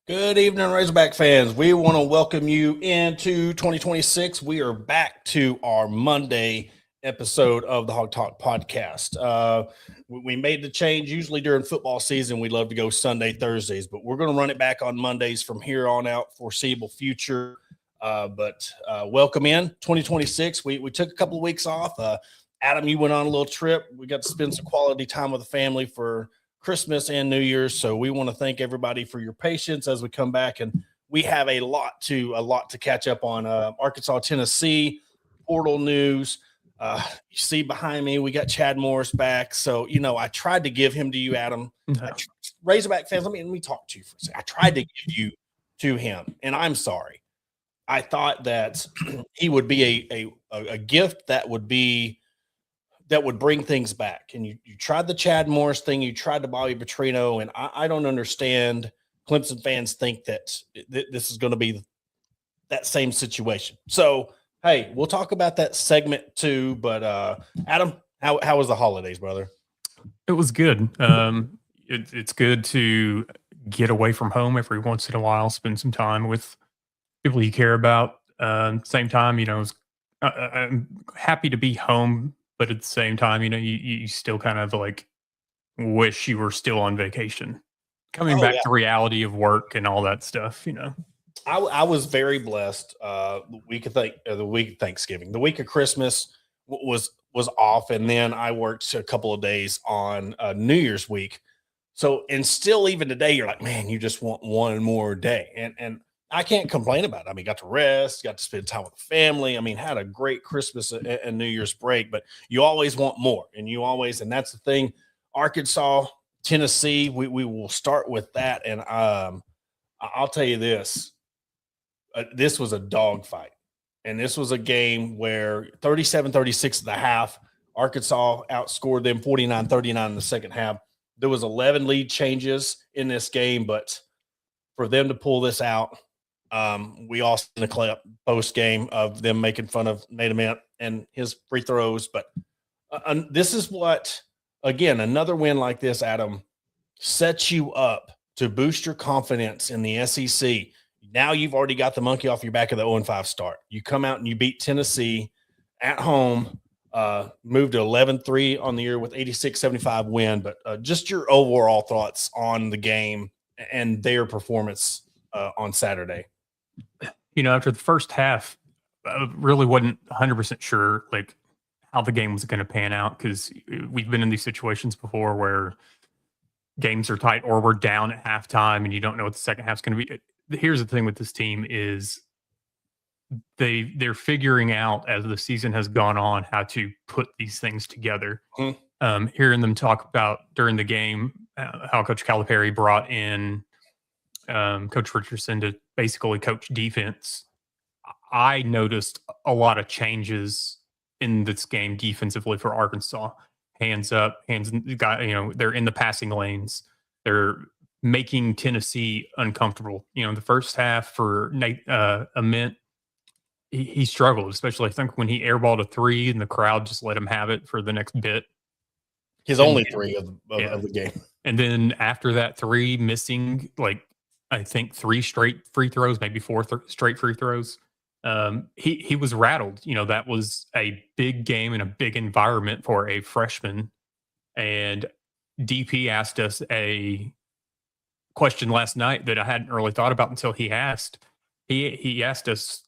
Good evening, Razorback fans. We want to welcome you into 2026. We are back to our Monday episode of the Hog Talk podcast. We made the change. Usually during football season, we love to go Sunday, Thursdays, but we're going to run it back on Mondays from here on out, foreseeable future. But welcome in 2026. We took a couple of weeks off. Adam, you went on a little trip. We got to spend some quality time with the family for Christmas and New Year's. So we want to thank everybody for your patience as we come back, and we have a lot to catch up on. Arkansas, Tennessee, portal news. You see behind me, we got Chad Morris back. So, I tried to give him to you, Adam. No. Razorback fans, let me talk to you for a second. I tried to give you to him, and I'm sorry. I thought that he would be a gift that would bring things back. And you tried the Chad Morris thing. You tried the Bobby Petrino. And I don't understand. Clemson fans think that this is going to be that same situation. So, hey, we'll talk about that segment too. But Adam, how was the holidays, brother? It was good. It's good to get away from home every once in a while, spend some time with people you care about. Same time, I'm happy to be home. But at the same time, you still kind of like wish you were still on vacation. Coming back to reality of work and all that stuff, I was very blessed. The week of Thanksgiving, the week of Christmas was off, and then I worked a couple of days on New Year's week. So, and still even today, you're like, man, you just want one more day, and I can't complain about it. I mean, got to rest, got to spend time with the family. I mean, had a great Christmas and New Year's break, but you always want more. And that's the thing. Arkansas, Tennessee, we will start with that. And I'll tell you this, this was a dogfight. And this was a game where 37-36 at the half, Arkansas outscored them 49-39 in the second half. There was 11 lead changes in this game, but for them to pull this out, we all seen the clip post game of them making fun of Nate Ament and his free throws. But this is what, again, another win like this, Adam, sets you up to boost your confidence in the SEC. Now you've already got the monkey off your back of the 0-5 start. You come out and you beat Tennessee at home, moved to 11-3 on the year with 86-75 win. But just your overall thoughts on the game and their performance on Saturday. After the first half, I really wasn't 100% sure like how the game was going to pan out, because we've been in these situations before where games are tight or we're down at halftime and you don't know what the second half's going to be. Here's the thing with this team is they're figuring out as the season has gone on how to put these things together. Hearing them talk about during the game how Coach Calipari brought in Coach Richardson to basically coach defense. I noticed a lot of changes in this game defensively for Arkansas. Hands up, they're in the passing lanes. They're making Tennessee uncomfortable. The first half for Nate Ament, he struggled, especially I think when he airballed a three and the crowd just let him have it for the next bit. His only three of the game. And then after that three, missing I think 3 straight free throws, maybe 4 straight free throws. He was rattled. That was a big game in a big environment for a freshman. And DP asked us a question last night that I hadn't really thought about until he asked. He asked us,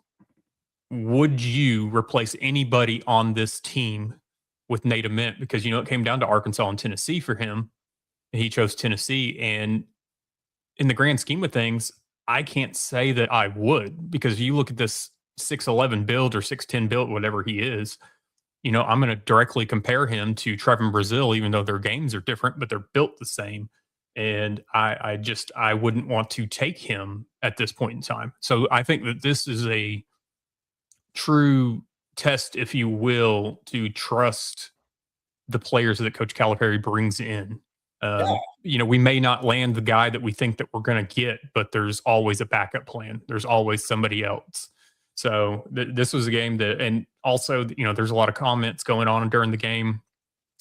would you replace anybody on this team with Nate Ament? Because, it came down to Arkansas and Tennessee for him. And he chose Tennessee. And in the grand scheme of things, I can't say that I would, because you look at this 6'11 build or 6'10 build, whatever he is, I'm going to directly compare him to Trevin Brazil, even though their games are different, but they're built the same. And I wouldn't want to take him at this point in time. So I think that this is a true test, if you will, to trust the players that Coach Calipari brings in. We may not land the guy that we think that we're going to get, but there's always a backup plan. There's always somebody else. So this was a game that, and also, there's a lot of comments going on during the game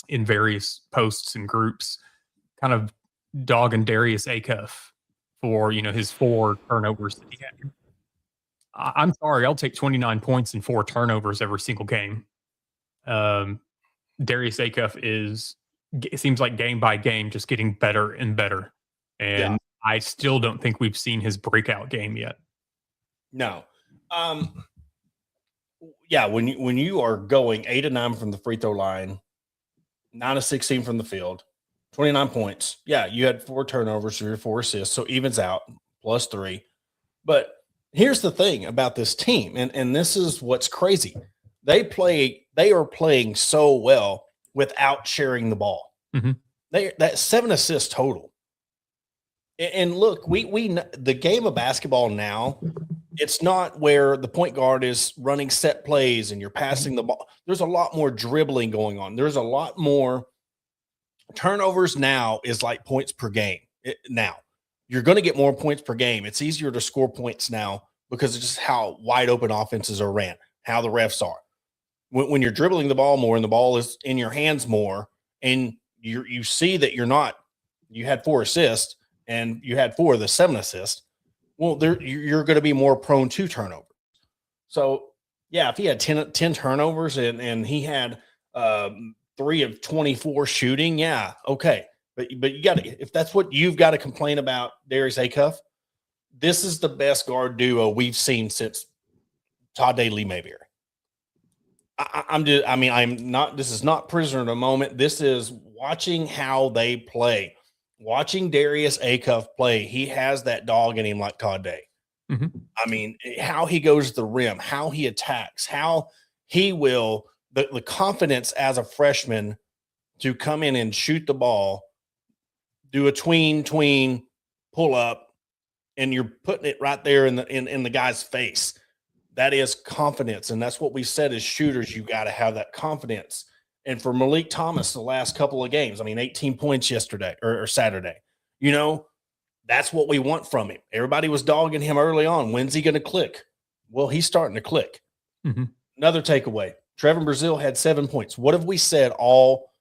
in various posts and groups, kind of dogging Darius Acuff for, his 4 turnovers that he had. I'm sorry, I'll take 29 points and 4 turnovers every single game. Darius Acuff it seems like game by game, just getting better and better. Yeah. And I still don't think we've seen his breakout game yet. No. Yeah, when you are going 8 of 9 from the free throw line, 9 of 16 from the field, 29 points. Yeah, you had 4 turnovers, 3 or 4 assists, so evens out plus 3. But here's the thing about this team, and this is what's crazy. They are playing so well without sharing the ball. Mm-hmm. That 7 assists total. And look, we the game of basketball now, it's not where the point guard is running set plays and you're passing the ball. There's a lot more dribbling going on. There's a lot more turnovers now is like points per game. Now, you're going to get more points per game. It's easier to score points now because of just how wide open offenses are ran, how the refs are. When you're dribbling the ball more and the ball is in your hands more, and you see that you had 4 assists and you had 4 of the 7 assists, well, you're going to be more prone to turnover. So, yeah, if he had 10 turnovers and he had 3 of 24 shooting, yeah, okay. But you got to, if that's what you've got to complain about, Darius Acuff, this is the best guard duo we've seen since Todd Lee Mayberry. This is not prisoner of the moment. This is watching how they play. Watching Darius Acuff play, he has that dog in him like Todd Day. Mm-hmm. I mean, how he goes to the rim, how he attacks, how he will the confidence as a freshman to come in and shoot the ball, do a tween, pull up, and you're putting it right there in the guy's face. That is confidence, and that's what we said as shooters. You got to have that confidence. And for Malik Thomas, the last couple of games, 18 points yesterday or Saturday. That's what we want from him. Everybody was dogging him early on. When's he going to click? Well, he's starting to click. Mm-hmm. Another takeaway. Trevin Brazile had 7 points. What have we said all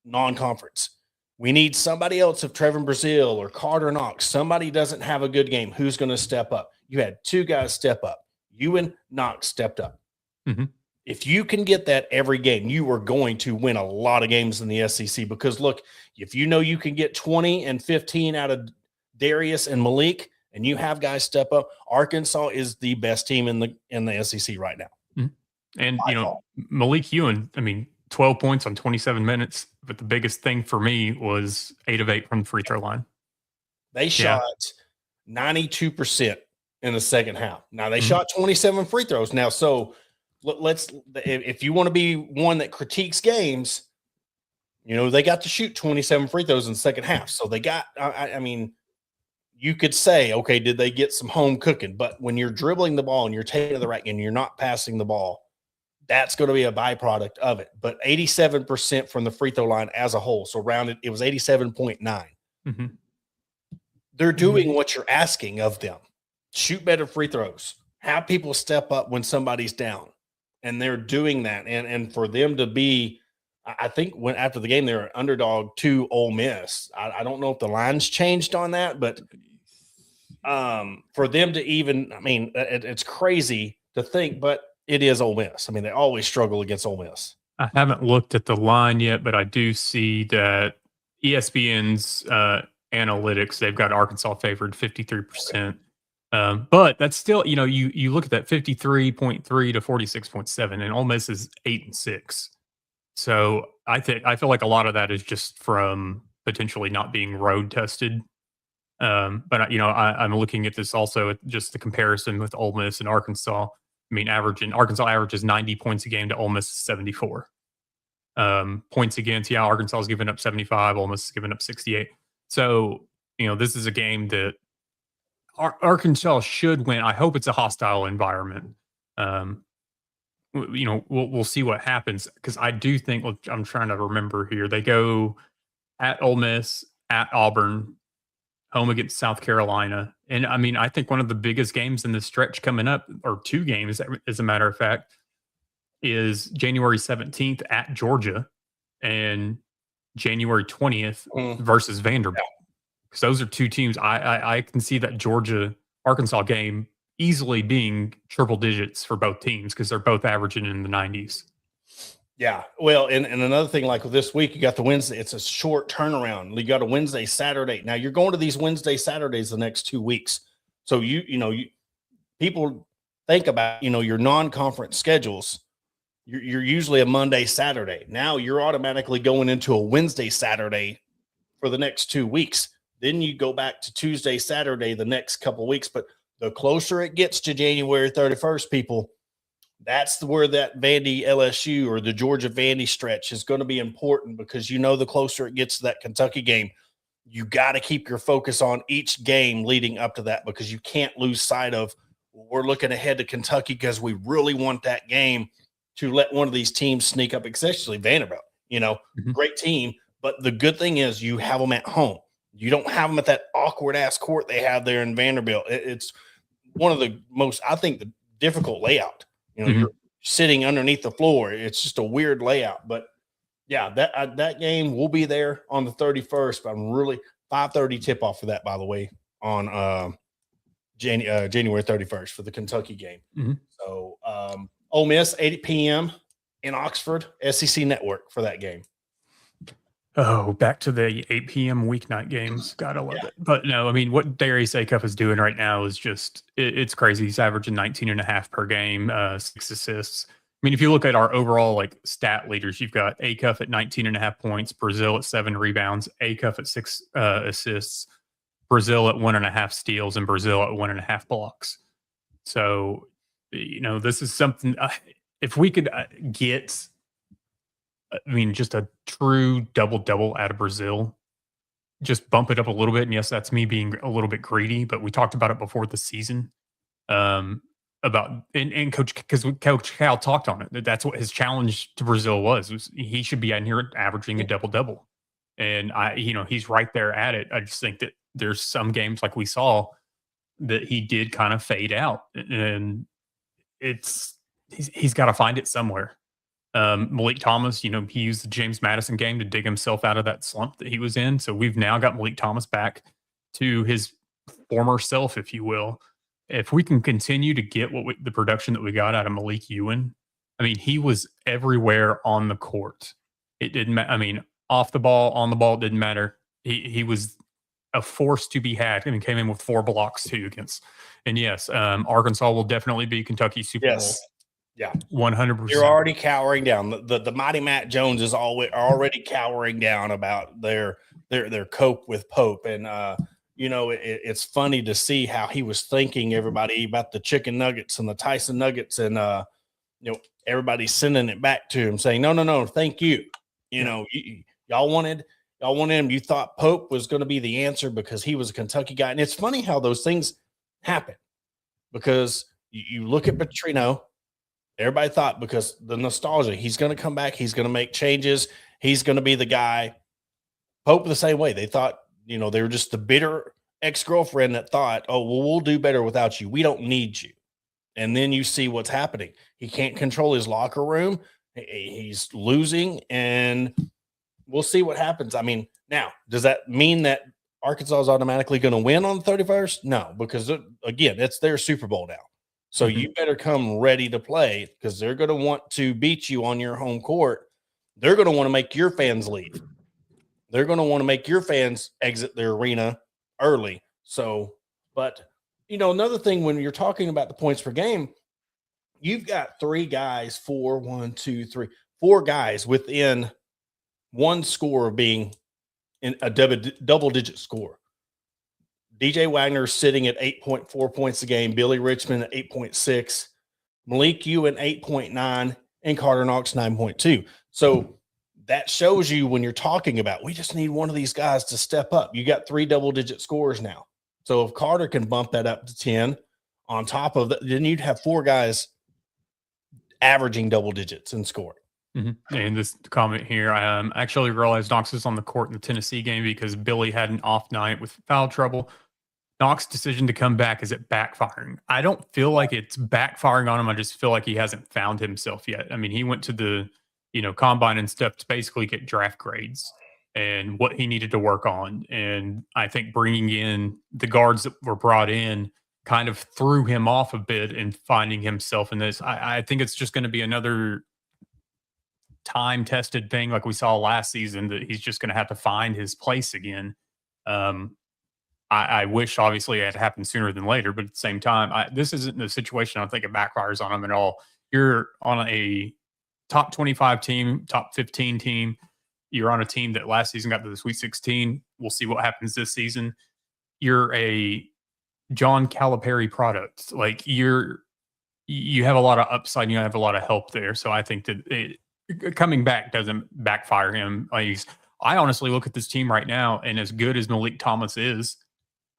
non-conference? We need somebody else if Trevin Brazile or Carter Knox. Somebody doesn't have a good game. Who's going to step up? You had 2 guys step up. You and Knox stepped up. Mm-hmm. If you can get that every game, you are going to win a lot of games in the SEC because, look, if you can get 20 and 15 out of Darius and Malik and you have guys step up, Arkansas is the best team in the SEC right now. Mm-hmm. And, Malik Ewan, 12 points on 27 minutes. But the biggest thing for me was 8 of 8 from the free throw line. They shot 92% in the second half. Now, they shot 27 free throws. Now, so if you want to be one that critiques games, they got to shoot 27 free throws in the second half. So they got, you could say, okay, did they get some home cooking? But when you're dribbling the ball and you're taking to the rack and you're not passing the ball, that's going to be a byproduct of it. But 87% from the free throw line as a whole. So rounded, it was 87.9. Mm-hmm. They're doing what you're asking of them. Shoot better free throws. Have people step up when somebody's down. And they're doing that. And for them to be, I think after the game, they were underdog to Ole Miss. I don't know if the line's changed on that, but for them to even, it's crazy to think, but it is Ole Miss. They always struggle against Ole Miss. I haven't looked at the line yet, but I do see that ESPN's analytics, they've got Arkansas favored 53%. But that's still, you look at that 53.3 to 46.7, and Ole Miss is 8-6. So I feel like a lot of that is just from potentially not being road tested. But I'm looking at this also at just the comparison with Ole Miss and Arkansas. Arkansas averages 90 points a game to Ole Miss 74. Points against, Arkansas is giving up 75, Ole Miss is giving up 68. So, this is a game that Arkansas should win. I hope it's a hostile environment. We'll see what happens because I do think. I'm trying to remember here. They go at Ole Miss, at Auburn, home against South Carolina, and I think one of the biggest games in the stretch coming up, or 2 games, as a matter of fact, is January 17th at Georgia, and January 20th versus Vanderbilt. because those are two teams I can see that Georgia Arkansas game easily being triple digits for both teams because they're both averaging in the 90s. Yeah. Well, and another thing, like with this week, you got the Wednesday, it's a short turnaround. You got a Wednesday, Saturday. Now you're going to these Wednesday, Saturdays the next 2 weeks. So people think about, your non-conference schedules. You're usually a Monday, Saturday. Now you're automatically going into a Wednesday, Saturday for the next 2 weeks. Then you go back to Tuesday, Saturday the next couple of weeks. But the closer it gets to January 31st, people, that's where that Vandy LSU or the Georgia Vandy stretch is going to be important, because the closer it gets to that Kentucky game, you got to keep your focus on each game leading up to that, because you can't lose sight of, we're looking ahead to Kentucky because we really want that game to let one of these teams sneak up, especially Vanderbilt. Great team. But the good thing is you have them at home. You don't have them at that awkward ass court they have there in Vanderbilt. It's one of the most, I think, the difficult layout. You're sitting underneath the floor. It's just a weird layout. But yeah, that game will be there on the 31st. But I'm really 5:30 tip off for that, by the way, on January 31st for the Kentucky game. So Ole Miss 8 p.m. in Oxford, SEC Network for that game. Oh, back to the 8 p.m. weeknight games. Gotta love it. But no, I mean, what Darius Acuff is doing right now is just, it's crazy. He's averaging 19 and a half per game, 6 assists. I mean, if you look at our overall stat leaders, you've got Acuff at 19 and a half points, Brazil at 7 rebounds, Acuff at 6 assists, Brazil at 1.5 steals, and Brazil at 1.5 blocks. So, this is something, if we could get, just a true double-double out of Brazil, just bump it up a little bit. And yes, that's me being a little bit greedy, but we talked about it before the season. About and Coach Cal talked on it. That's what his challenge to Brazil was he should be out here averaging a double-double. And he's right there at it. I just think that there's some games like we saw that he did kind of fade out, and he's got to find it somewhere. Malik Thomas, he used the James Madison game to dig himself out of that slump that he was in. So we've now got Malik Thomas back to his former self, if you will. If we can continue to get the production that we got out of Malik Ewan, he was everywhere on the court. It didn't matter. Off the ball, on the ball, it didn't matter. He was a force to be had. Came in with 4 blocks too against. And yes, Arkansas will definitely be Kentucky's Super Bowl. Yeah, 100%. You're already cowering down. The mighty Matt Jones is already cowering down about their cope with Pope, and it's funny to see how he was thanking everybody about the chicken nuggets and the Tyson nuggets, and everybody's sending it back to him saying, no, thank you. Y'all wanted him. You thought Pope was going to be the answer because he was a Kentucky guy, and it's funny how those things happen, because you look at Petrino. Everybody thought, because the nostalgia, he's going to come back. He's going to make changes. He's going to be the guy. Pope the same way. They thought, they were just the bitter ex-girlfriend that thought, oh, well, we'll do better without you. We don't need you. And then you see what's happening. He can't control his locker room. He's losing, and we'll see what happens. Now, does that mean that Arkansas is automatically going to win on the 31st? No, because, again, it's their Super Bowl now. So you better come ready to play, because they're going to want to beat you on your home court. They're going to want to make your fans leave. They're going to want to make your fans exit their arena early. So, but, another thing, when you're talking about the points per game, you've got 4 guys within one score of being in a double-digit score. DJ Wagner sitting at 8.4 points a game, Billy Richmond at 8.6, Malik Ewan 8.9, and Carter Knox 9.2. So that shows you, when you're talking about, we just need one of these guys to step up. You got 3 double-digit scores now. So if Carter can bump that up to 10 on top of that, then you'd have 4 guys averaging double digits in scoring. And this comment here, I actually realized Knox was on the court in the Tennessee game because Billy had an off night with foul trouble. Knox's decision to come back, is it backfiring? I don't feel like it's backfiring on him. I just feel like he hasn't found himself yet. He went to the, combine and stuff to basically get draft grades. and what he needed to work on. And I think bringing in the guards that were brought in kind of threw him off a bit and finding himself in this. I think it's just going to be another time tested thing like we saw last season, that he's just going to have to find his place again. Um, I wish obviously it had happened sooner than later, but at the same time, this isn't the situation I think it backfires on him at all. You're on a top 25 team, top 15 team. You're on a team that last season got to the Sweet 16. We'll see what happens this season. You're a John Calipari product. Like you have a lot of upside. You have a lot of help there. So I think that coming back doesn't backfire him. I honestly look at this team right now, and as good as Malik Thomas is,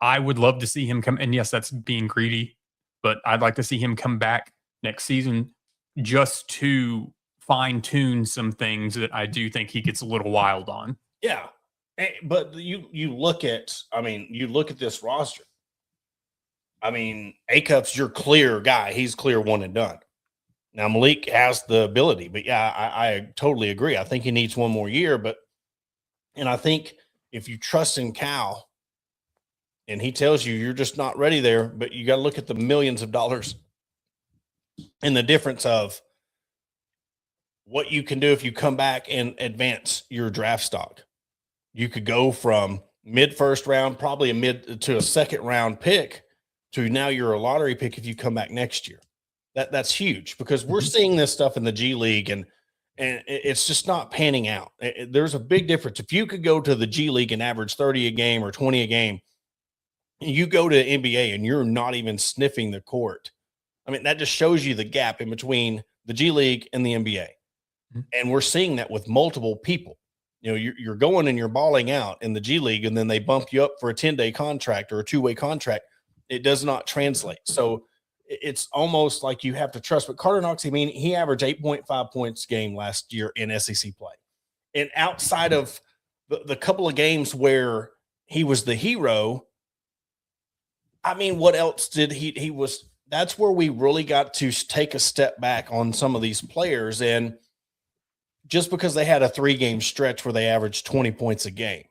I would love to see him come. And yes, that's being greedy, but I'd like to see him come back next season just to fine tune some things that I do think he gets a little wild on. Yeah. But you look at this roster. I mean, Acup's your clear guy. He's clear one and done. Now, Malik has the ability, but yeah, I totally agree. I think he needs one more year, and I think if you trust in Cal and he tells you you're just not ready there, but you got to look at the millions of dollars and the difference of what you can do if you come back and advance your draft stock. You could go from mid first round, probably a mid to a second round pick, to now you're a lottery pick if you come back next year. That's huge, because we're seeing this stuff in the G League and it's just not panning out. There's a big difference. If you could go to the G League and average 30 a game or 20 a game, you go to NBA and you're not even sniffing the court. I mean, that just shows you the gap in between the G League and the NBA. Mm-hmm. And we're seeing that with multiple people. You know, you're going and you're balling out in the G League, and then they bump you up for a 10-day contract or a 2-way contract. It does not translate. So it's almost like you have to trust. But Carter Knox, I mean, he averaged 8.5 points a game last year in SEC play. And outside of the couple of games where he was the hero, I mean, what else did he was – that's where we really got to take a step back on some of these players. And just because they had a 3-game stretch where they averaged 20 points a game.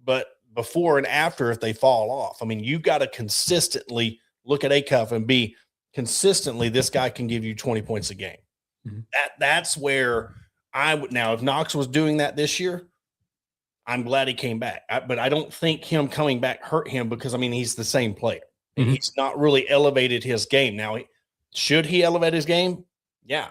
But before and after, if they fall off, I mean, you got to consistently – look at Acuff and be consistently, this guy can give you 20 points a game. Mm-hmm. That's where I would now, if Knox was doing that this year, I'm glad he came back. But I don't think him coming back hurt him, because I mean, he's the same player. Mm-hmm. He's not really elevated his game. Now, should he elevate his game? Yeah.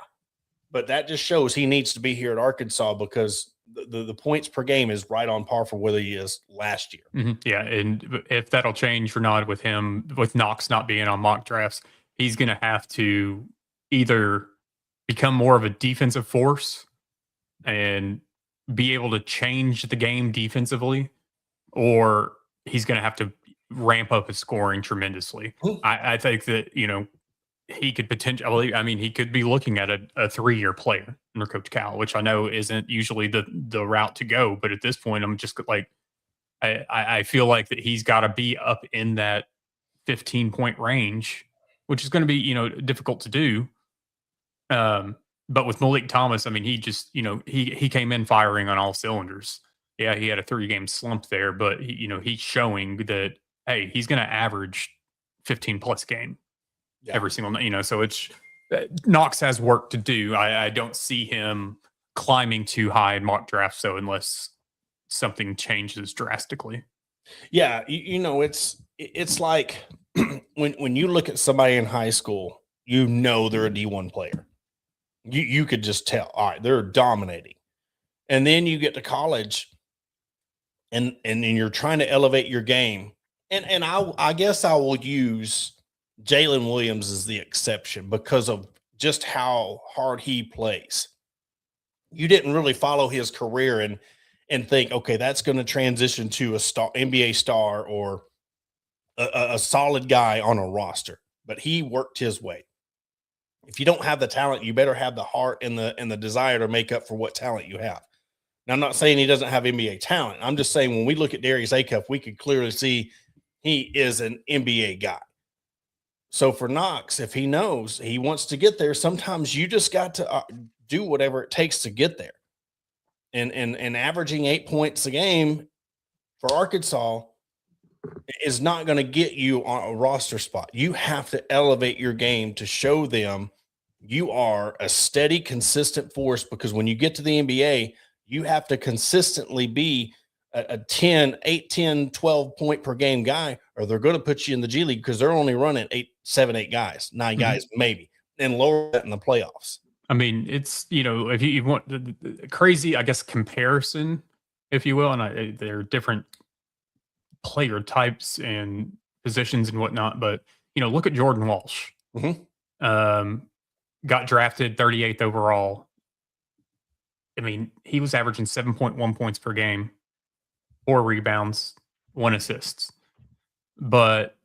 But that just shows he needs to be here at Arkansas, because the points per game is right on par for where he is last year. Mm-hmm. Yeah, and if that'll change or not with him, with Knox not being on mock drafts, he's going to have to either become more of a defensive force and be able to change the game defensively, or he's going to have to ramp up his scoring tremendously. I think that, you know, he could potentially, I mean, he could be looking at a 3-year player under Coach Cal, which I know isn't usually the route to go. But at this point, I'm just like, I feel like that he's got to be up in that 15-point range, which is going to be, you know, difficult to do. But with Malik Thomas, I mean, he just, you know, he came in firing on all cylinders. Yeah, he had a 3-game slump there, but he, you know, he's showing that, hey, he's going to average 15+ game. Yeah. Every single night, you know, so it's Knox has work to do. I don't see him climbing too high in mock drafts, so unless something changes drastically. Yeah, you know, it's like when you look at somebody in high school, you know they're a D1 player. You could just tell, all right, they're dominating. And then you get to college and you're trying to elevate your game. And I guess I will use Jalen Williams is the exception because of just how hard he plays. You didn't really follow his career and think, okay, that's going to transition to a star, NBA star, or a solid guy on a roster. But he worked his way. If you don't have the talent, you better have the heart and the desire to make up for what talent you have. Now, I'm not saying he doesn't have NBA talent. I'm just saying when we look at Darius Acuff, we could clearly see he is an NBA guy. So for Knox, if he knows he wants to get there, sometimes you just got to do whatever it takes to get there. and averaging 8 points a game for Arkansas is not going to get you on a roster spot. You have to elevate your game to show them you are a steady, consistent force, because when you get to the NBA, you have to consistently be a 10, 8, 10, 12 point per game guy, or they're going to put you in the G League because they're only running 8 guys, 9 guys, maybe, and lower that in the playoffs. I mean, it's, if you want the crazy, I guess, comparison, if you will, and there are different player types and positions and whatnot, but, look at Jordan Walsh. Got drafted 38th overall. I mean, he was averaging 7.1 points per game, 4 rebounds, 1 assist. But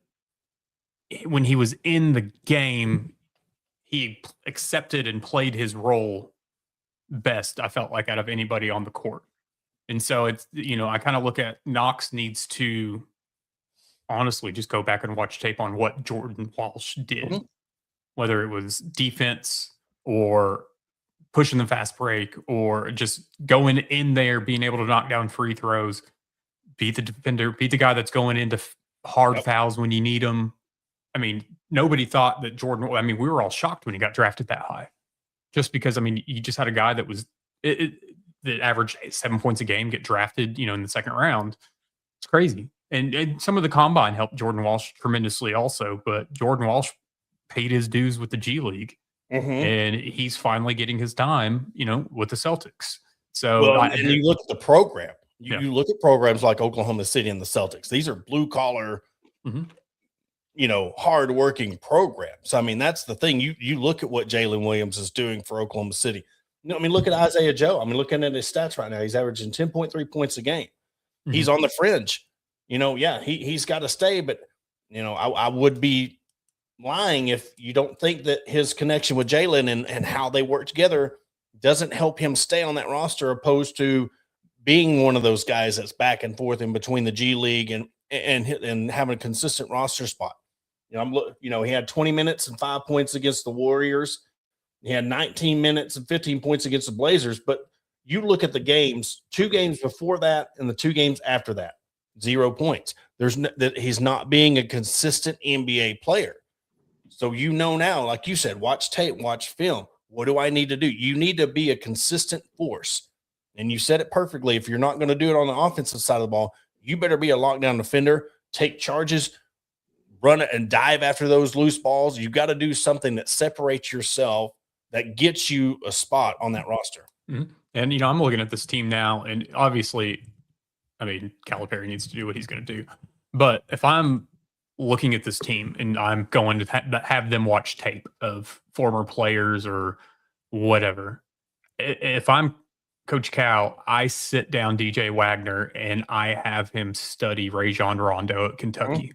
when he was in the game, he accepted and played his role best, I felt like, out of anybody on the court. And so it's, I kind of look at Knox needs to honestly just go back and watch tape on what Jordan Walsh did, whether it was defense or pushing the fast break or just going in there, being able to knock down free throws, beat the defender, beat the guy that's going into hard fouls when you need them. I mean, nobody thought that Jordan, we were all shocked when he got drafted that high, just because, you just had a guy that was, that averaged 7 points a game get drafted, in the second round. It's crazy. And some of the combine helped Jordan Walsh tremendously also, but Jordan Walsh paid his dues with the G League, and he's finally getting his time, with the Celtics. So, and you look at the program. You look at programs like Oklahoma City and the Celtics. These are blue collar, hard-working programs. That's the thing. You look at what Jalen Williams is doing for Oklahoma City. Look at Isaiah Joe. Looking at his stats right now. He's averaging 10.3 points a game. He's on the fringe. He's got to stay, but, I would be lying if you don't think that his connection with Jalen and how they work together doesn't help him stay on that roster, opposed to being one of those guys that's back and forth in between the G League and having a consistent roster spot. He had 20 minutes and 5 points against the Warriors. He had 19 minutes and 15 points against the Blazers. But you look at the games, 2 games before that and the 2 games after that, 0 points. That he's not being a consistent NBA player. So now, like you said, watch tape, watch film. What do I need to do? You need to be a consistent force. And you said it perfectly. If you're not going to do it on the offensive side of the ball, you better be a lockdown defender, take charges, run it and dive after those loose balls. You got to do something that separates yourself, that gets you a spot on that roster. And, I'm looking at this team now, and obviously, Calipari needs to do what he's going to do. But if I'm looking at this team and I'm going to have them watch tape of former players or whatever, if I'm Coach Cal, I sit down DJ Wagner and I have him study Rajon Rondo at Kentucky.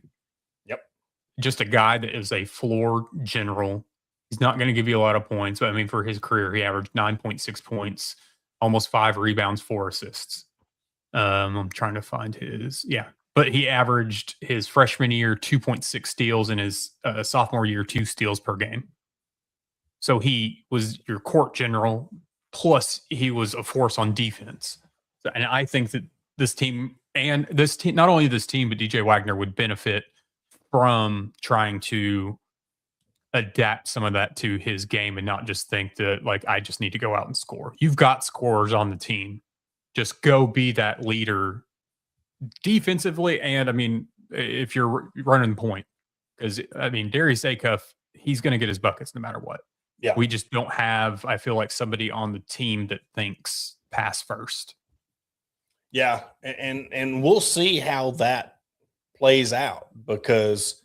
Yep. Just a guy that is a floor general. He's not going to give you a lot of points, but for his career, he averaged 9.6 points, almost 5 rebounds, 4 assists. I'm trying to find his, but he averaged his freshman year 2.6 steals and his sophomore year 2 steals per game. So he was your court general, plus he was a force on defense. And I think that this team, not only this team, but DJ Wagner would benefit from trying to adapt some of that to his game and not just think that, I just need to go out and score. You've got scorers on the team. Just go be that leader defensively. And if you're running point, because Darius Acuff, he's going to get his buckets no matter what. Yeah. We just don't have, I feel like, somebody on the team that thinks pass first. Yeah. And we'll see how that plays out, because,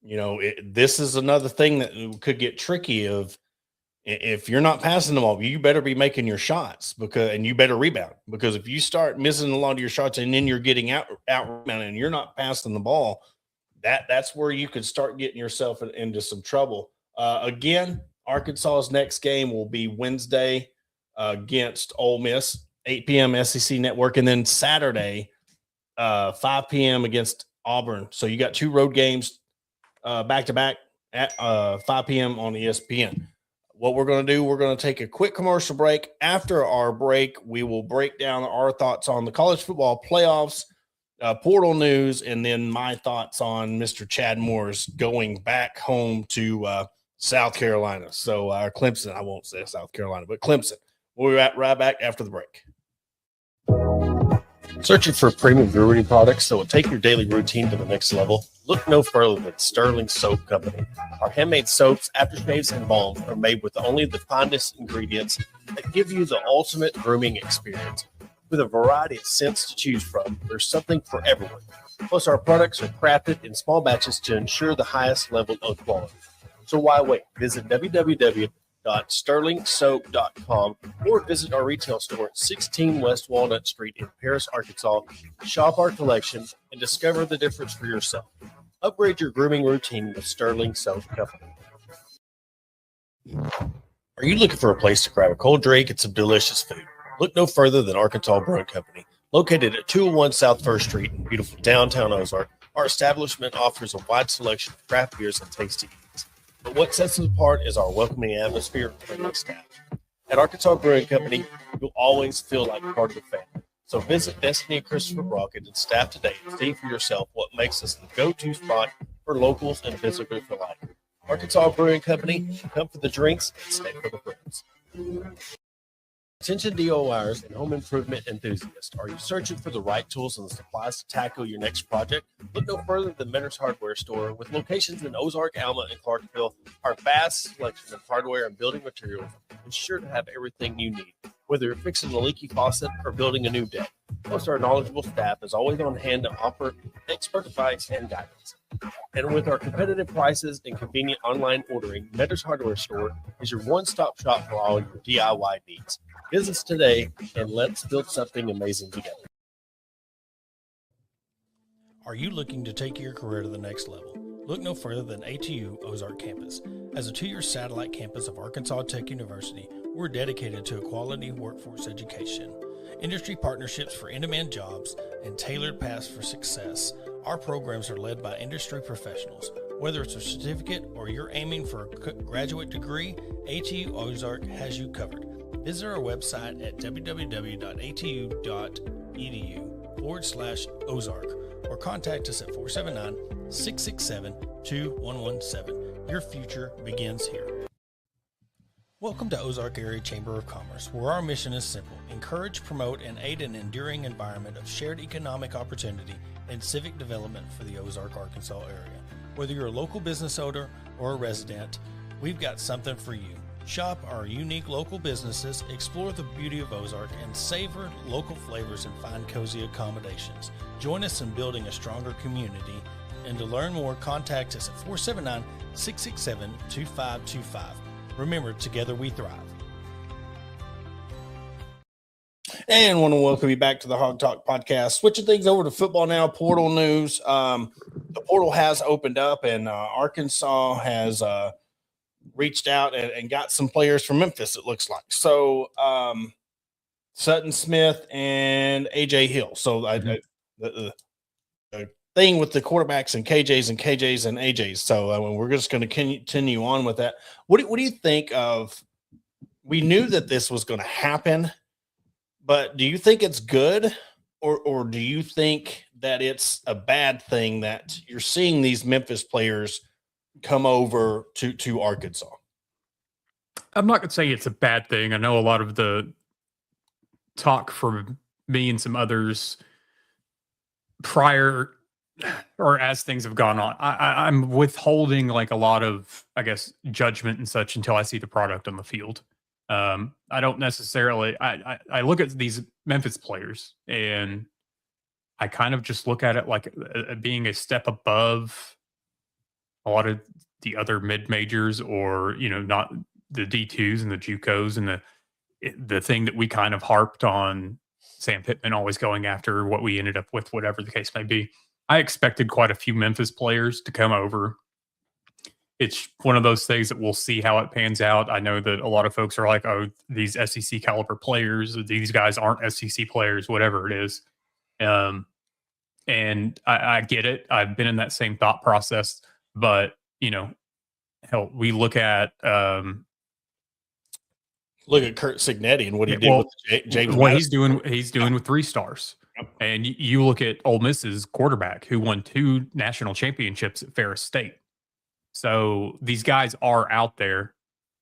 this is another thing that could get tricky. If you're not passing the ball, you better be making your shots, and you better rebound, because if you start missing a lot of your shots and then you're getting out rebounded and you're not passing the ball, that's where you could start getting yourself into some trouble. Again, Arkansas's next game will be Wednesday against Ole Miss, 8 p.m. SEC Network, and then Saturday, 5 p.m. against Auburn. So you got 2 road games back to back at 5 p.m. on ESPN. what we're going to do, we're going to take a quick commercial break. After our break, we will break down our thoughts on the college football playoffs, portal news, and then my thoughts on Mr. Chad Moore's going back home to South Carolina. So Clemson, I won't say South Carolina, but Clemson. We'll be right back after the break. Searching for premium brewery products that will take your daily routine to the next level? Look no further than Sterling Soap Company. Our handmade soaps, aftershaves, and balms are made with only the finest ingredients that give you the ultimate grooming experience. With a variety of scents to choose from, there's something for everyone. Plus, our products are crafted in small batches to ensure the highest level of quality. So why wait? Visit www.sterlingsoap.com or visit our retail store at 16 West Walnut Street in Paris, Arkansas. Shop our collection and discover the difference for yourself. Upgrade your grooming routine with Sterling Soap Company. Are you looking for a place to grab a cold drink and some delicious food? Look no further than Arkansas Brewing Company. Located at 201 South 1st Street in beautiful downtown Ozark, our establishment offers a wide selection of craft beers and tasty eats. But what sets us apart is our welcoming atmosphere and friendly staff. At Arkansas Brewing Company, you'll always feel like part of the family. So visit Destiny and Christopher Brockett and staff today and see for yourself what makes us the go-to spot for locals and visitors alike. Arkansas Brewing Company, come for the drinks and stay for the friends. Attention DIYers and home improvement enthusiasts. Are you searching for the right tools and supplies to tackle your next project? Look no further than Mentor's Hardware Store. With locations in Ozark, Alma, and Clarksville, our vast selection of hardware and building materials is sure to have everything you need. Whether you're fixing a leaky faucet or building a new deck, most our knowledgeable staff is always on hand to offer expert advice and guidance. And with our competitive prices and convenient online ordering, Mentor's Hardware Store is your one-stop shop for all your DIY needs. Visit us today and let's build something amazing together. Are you looking to take your career to the next level? Look no further than ATU Ozark Campus. As a 2-year satellite campus of Arkansas Tech University, we're dedicated to a quality workforce education, industry partnerships for in-demand jobs, and tailored paths for success. Our programs are led by industry professionals. Whether it's a certificate or you're aiming for a graduate degree, ATU Ozark has you covered. Visit our website at www.atu.edu/Ozark or contact us at 479-667-2117. Your future begins here. Welcome to Ozark Area Chamber of Commerce, where our mission is simple: encourage, promote, and aid an enduring environment of shared economic opportunity and civic development for the Ozark, Arkansas area. Whether you're a local business owner or a resident, we've got something for you. Shop our unique local businesses, explore the beauty of Ozark, and savor local flavors and find cozy accommodations. Join us in building a stronger community. And to learn more, contact us at 479-667-2525. Remember, together we thrive. And want to welcome you back to the Hog Talk podcast. Switching things over to football now, portal news. The portal has opened up, and Arkansas has reached out and got some players from Memphis, it looks like. So Sutton Smith and A.J. Hill. So the thing with the quarterbacks and KJs and AJs. So we're just going to continue on with that. What do you think of? We knew that this was going to happen, but do you think it's good, or do you think that it's a bad thing that you're seeing these Memphis players come over to Arkansas? I'm not going to say it's a bad thing. I know a lot of the talk from me and some others prior or as things have gone on, I'm withholding like a lot of, I guess, judgment and such until I see the product on the field. I don't necessarily, I look at these Memphis players and I kind of just look at it like being a step above a lot of the other mid majors, or, not the D2s and the JUCOs and the thing that we kind of harped on Sam Pittman always going after, what we ended up with, whatever the case may be. I expected quite a few Memphis players to come over. It's one of those things that we'll see how it pans out. I know that a lot of folks are like, oh, these SEC caliber players, these guys aren't SEC players, whatever it is. And I get it. I've been in that same thought process, but hell, we look at Look at Kurt Signetti and what he Yeah, did well, with James. what Madison. he's doing with 3 stars. Yep. And you look at Ole Miss's quarterback who won 2 national championships at Ferris State. So these guys are out there.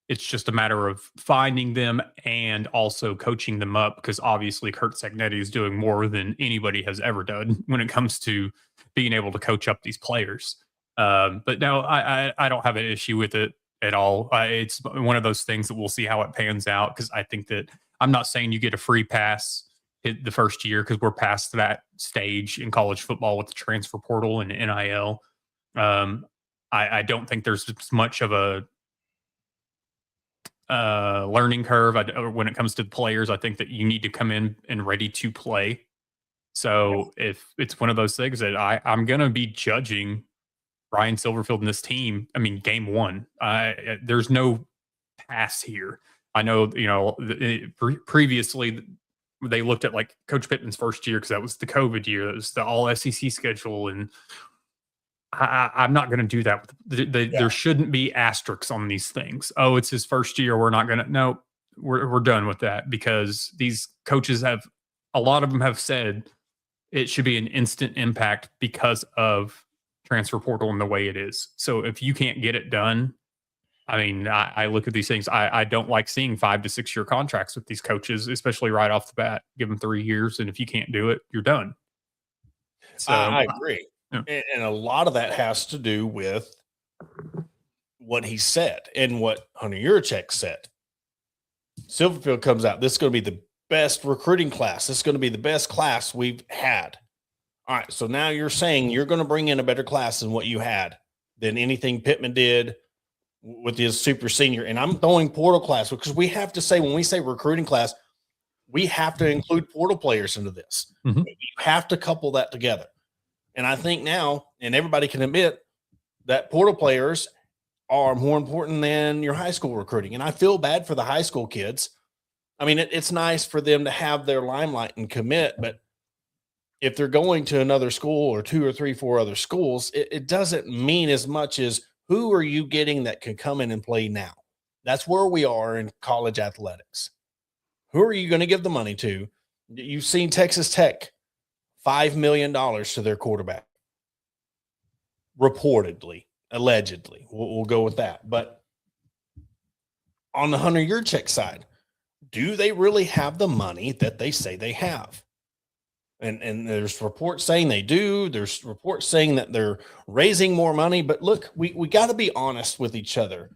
It's just a matter of finding them and also coaching them up, because obviously Kurt Signetti is doing more than anybody has ever done when it comes to being able to coach up these players. But no, I don't have an issue with it at all. It's one of those things that we'll see how it pans out, because I think that I'm not saying you get a free pass the first year, because we're past that stage in college football with the transfer portal and NIL. I don't think there's much of a learning curve when it comes to the players. I think that you need to come in and ready to play. So if it's one of those things that I'm going to be judging Ryan Silverfield and this team, I mean, game 1, there's no pass here. I know, previously they looked at like Coach Pittman's first year, because that was the COVID year. That was the all SEC schedule. And I'm not going to do that. There shouldn't be asterisks on these things. Oh, it's his first year. We're not going to. No, we're done with that, because these coaches a lot of them have said it should be an instant impact because of transfer portal and the way it is. So if you can't get it done, I mean, I look at these things. I don't like seeing 5 to 6 year contracts with these coaches, especially right off the bat. Give them 3 years, and if you can't do it, you're done. So I agree. Yeah. And a lot of that has to do with what he said and what Hunter Yurachek said. Silverfield comes out, this is going to be the best recruiting class. This is going to be the best class we've had. All right, so now you're saying you're going to bring in a better class than what you had, than anything Pittman did with his super senior. And I'm throwing portal class, because we have to say, when we say recruiting class, we have to include portal players into this. Mm-hmm. You have to couple that together. And I think now, and everybody can admit, that portal players are more important than your high school recruiting. And I feel bad for the high school kids. I mean, it's nice for them to have their limelight and commit, but if they're going to another school or 2 or 3, 4 other schools, it doesn't mean as much as who are you getting that can come in and play now. That's where we are in college athletics. Who are you going to give the money to? You've seen Texas Tech, $5 million to their quarterback. Reportedly, allegedly. We'll go with that. But on the Hunter Yurachek side, do they really have the money that they say they have? And there's reports saying they do. There's reports saying that they're raising more money. But look, we got to be honest with each other.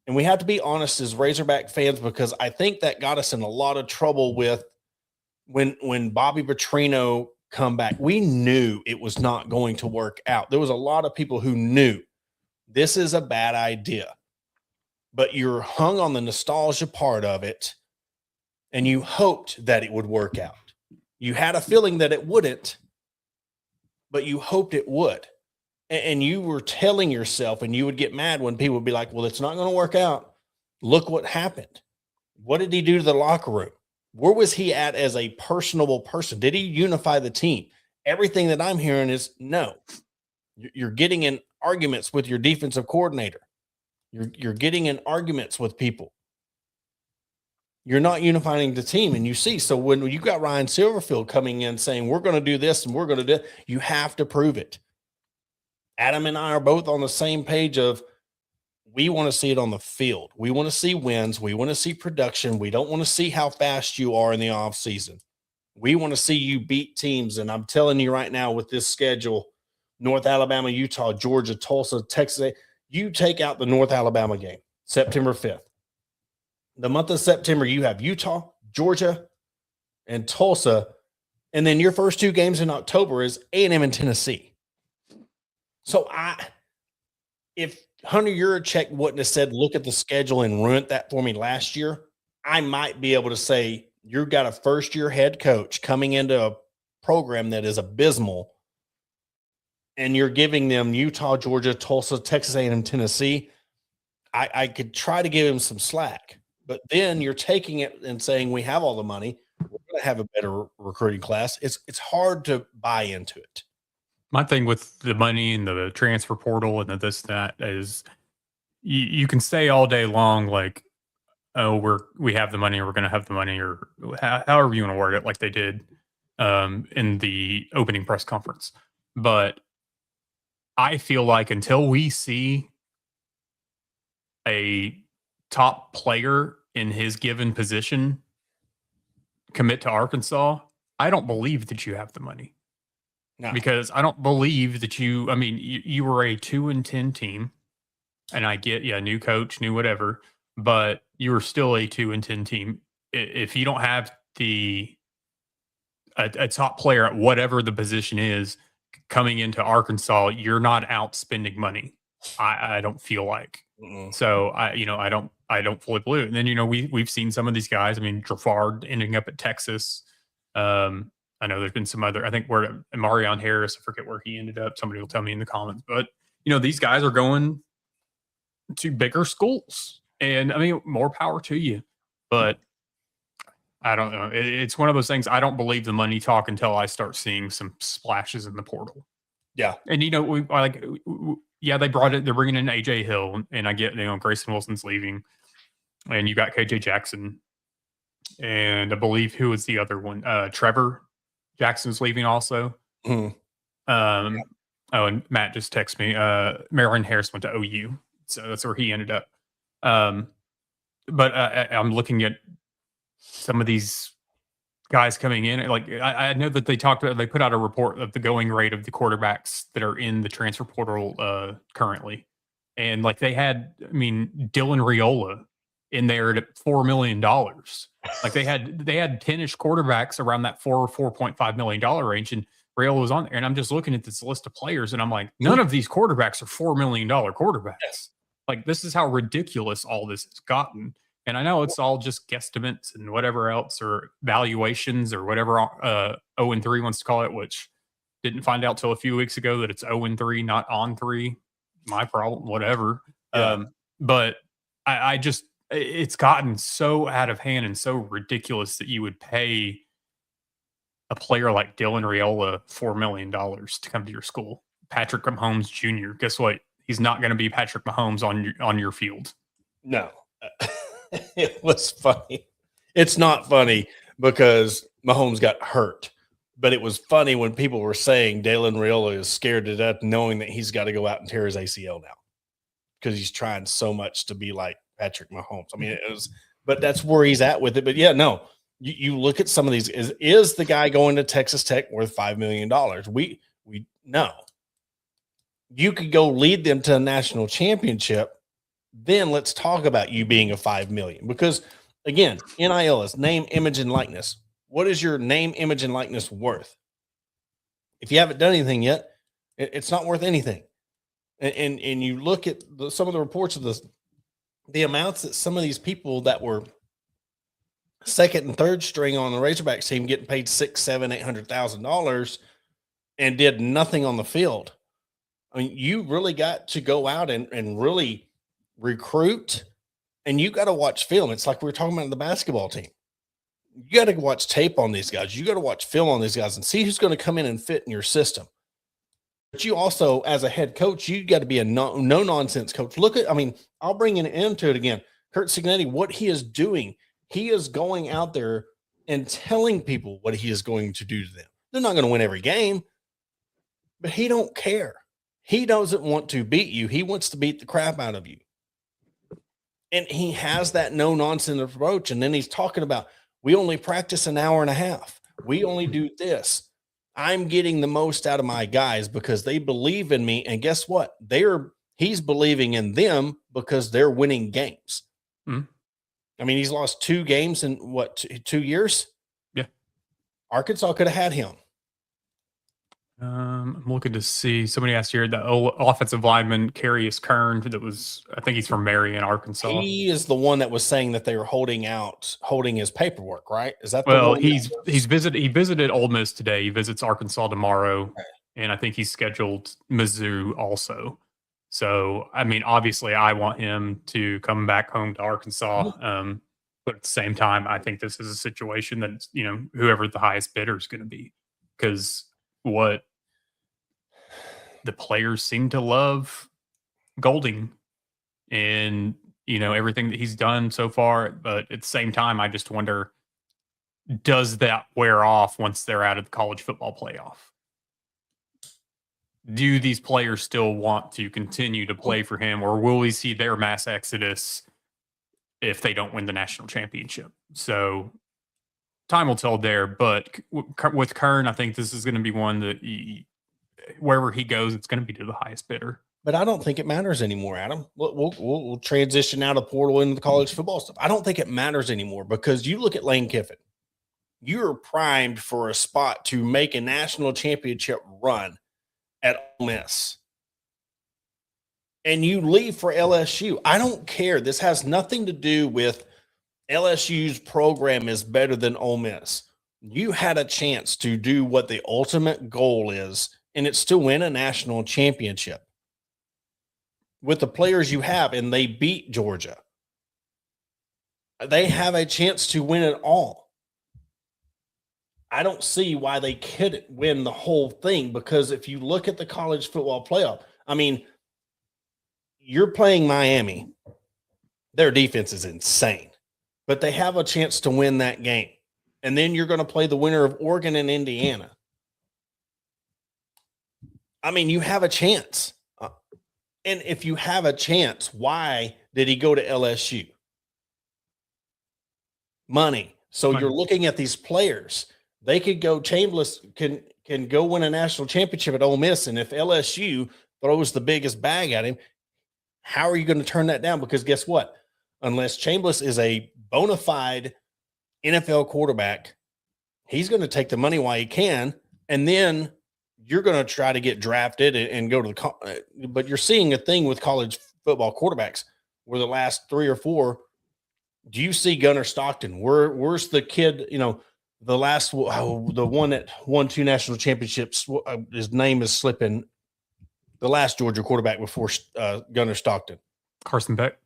And we have to be honest as Razorback fans, because I think that got us in a lot of trouble with when Bobby Petrino come back. We knew it was not going to work out. There was a lot of people who knew this is a bad idea. But you're hung on the nostalgia part of it, and you hoped that it would work out. You had a feeling that it wouldn't, but you hoped it would. And you were telling yourself, and you would get mad when people would be like, well, it's not going to work out. Look what happened. What did he do to the locker room? Where was he at as a personable person? Did he unify the team? Everything that I'm hearing is no. You're getting in arguments with your defensive coordinator. You're getting in arguments with people. You're not unifying the team. And you see, so when you got Ryan Silverfield coming in saying, we're going to do this and we're going to do it, you have to prove it. Adam and I are both on the same page of, we want to see it on the field. We want to see wins. We want to see production. We don't want to see how fast you are in the off season. We want to see you beat teams. And I'm telling you right now, with this schedule, North Alabama, Utah, Georgia, Tulsa, Texas, you take out the North Alabama game, September 5th. The month of September, you have Utah, Georgia, and Tulsa. And then your first 2 games in October is A&M and Tennessee. So if Hunter Yurachek wouldn't have said, look at the schedule and ruined that for me last year, I might be able to say, you've got a first-year head coach coming into a program that is abysmal, and you're giving them Utah, Georgia, Tulsa, Texas A&M, Tennessee. I could try to give him some slack. But then you're taking it and saying, we have all the money. We're going to have a better recruiting class. It's hard to buy into it. My thing with the money and the transfer portal and the this, that is, you can say all day long, like, oh, we have the money, or we're going to have the money, or however you want to word it, like they did in the opening press conference. But I feel like until we see a top player in his given position commit to Arkansas, I don't believe that you have the money. No. Because I don't believe that you were a 2-10 team, and I get, new coach, new whatever, but you were still a 2-10 team. If you don't have a top player at whatever the position is coming into Arkansas, you're not out spending money. I don't feel like. So I don't fully believe it. And then we've seen some of these guys. I mean, Jafard ending up at Texas. I know there's been some other. I think where Marion Harris. I forget where he ended up. Somebody will tell me in the comments. But these guys are going to bigger schools, and I mean, more power to you. But I don't know. It's one of those things. I don't believe the money talk until I start seeing some splashes in the portal. Yeah, and they brought it. They're bringing in AJ Hill, and I get Grayson Wilson's leaving, and you got KJ Jackson, and I believe who was the other one? Trevor Jackson's leaving also. Mm-hmm. Oh, and Matt just texted me. Marion Harris went to OU, so that's where he ended up. But I'm looking at some of these guys coming in. Like I know that they put out a report of the going rate of the quarterbacks that are in the transfer portal currently, and like they had, Dylan Riola in there at $4 million. Like they had 10-ish quarterbacks around that $4.5 million range, and Riola was on there. And I'm just looking at this list of players, and I'm like, none of these quarterbacks are $4 million quarterbacks. Yes. Like, this is how ridiculous all this has gotten. And I know it's all just guesstimates and whatever else, or valuations, or whatever 0-3 wants to call it, which didn't find out till a few weeks ago that it's 0-3, not on 3. My problem, whatever. Yeah. But I just, it's gotten so out of hand and so ridiculous that you would pay a player like Dylan Riola $4 million to come to your school. Patrick Mahomes Jr. Guess what? He's not going to be Patrick Mahomes on your field. No. It was funny. It's not funny because Mahomes got hurt, but it was funny when people were saying Dylan Riola is scared to death knowing that he's got to go out and tear his ACL now because he's trying so much to be like Patrick Mahomes. I mean, it was, but that's where he's at with it. But yeah, no, you look at some of these. Is the guy going to Texas Tech worth $5 million? We know. You could go lead them to a national championship. Then let's talk about you being a $5 million, because again, NIL is name, image, and likeness. What is your name, image, and likeness worth? If you haven't done anything yet, it's not worth anything. And you look at some of the reports of the amounts that some of these people that were second and third string on the Razorbacks team getting paid $600,000, $700,000, $800,000 and did nothing on the field. I mean, you really got to go out and really recruit, and you got to watch film. It's like we were talking about the basketball team. You got to watch tape on these guys. You got to watch film on these guys and see who's going to come in and fit in your system. But you also, as a head coach, you got to be a no nonsense coach. Look at, I'll bring into it again. Curt Cignetti, what he is doing, he is going out there and telling people what he is going to do to them. They're not going to win every game, but he don't care. He doesn't want to beat you. He wants to beat the crap out of you. And he has that no-nonsense approach. And then he's talking about, we only practice an hour and a half. We only do this. I'm getting the most out of my guys because they believe in me. And guess what? He's believing in them because they're winning games. Mm-hmm. He's lost 2 games in 2 years? Yeah. Arkansas could have had him. I'm looking to see. Somebody asked here the offensive lineman Carius Kern, I think he's from Marion, Arkansas. He is the one that was saying that they were holding his paperwork, right? Is that he visited Ole Miss today. He visits Arkansas tomorrow, okay. And I think he's scheduled Mizzou also. So obviously, I want him to come back home to Arkansas. Mm-hmm. But at the same time, I think this is a situation that whoever the highest bidder is going to be, because what the players seem to love Golding, and everything that he's done so far. But at the same time, I just wonder, does that wear off once they're out of the college football playoff? Do these players still want to continue to play for him, or will we see their mass exodus if they don't win the national championship? So time will tell there. But with Kern, I think this is going to be one that wherever he goes, it's going to be to the highest bidder. But I don't think it matters anymore, Adam. We'll transition out of portal into the college football stuff. I don't think it matters anymore because you look at Lane Kiffin. You're primed for a spot to make a national championship run at Ole Miss. And you leave for LSU. I don't care. This has nothing to do with LSU's program is better than Ole Miss. You had a chance to do what the ultimate goal is, and it's to win a national championship with the players you have, and they beat Georgia. They have a chance to win it all. I don't see why they couldn't win the whole thing, because if you look at the college football playoff, I mean, you're playing Miami. Their defense is insane, but they have a chance to win that game. And then you're going to play the winner of Oregon and Indiana. I mean, you have a chance. And if you have a chance, why did he go to LSU? Money. So you're looking at these players. They could go, Chambliss can go win a national championship at Ole Miss, and if LSU throws the biggest bag at him, how are you going to turn that down? Because guess what? Unless Chambliss is a bona fide NFL quarterback, he's going to take the money while he can, and then you're going to try to get drafted and go to the – but you're seeing a thing with college football quarterbacks where the last 3 or 4 – do you see Gunnar Stockton? Where's the kid, the last, the one that won 2 national championships, his name is slipping. The last Georgia quarterback before Gunnar Stockton. Carson Beck?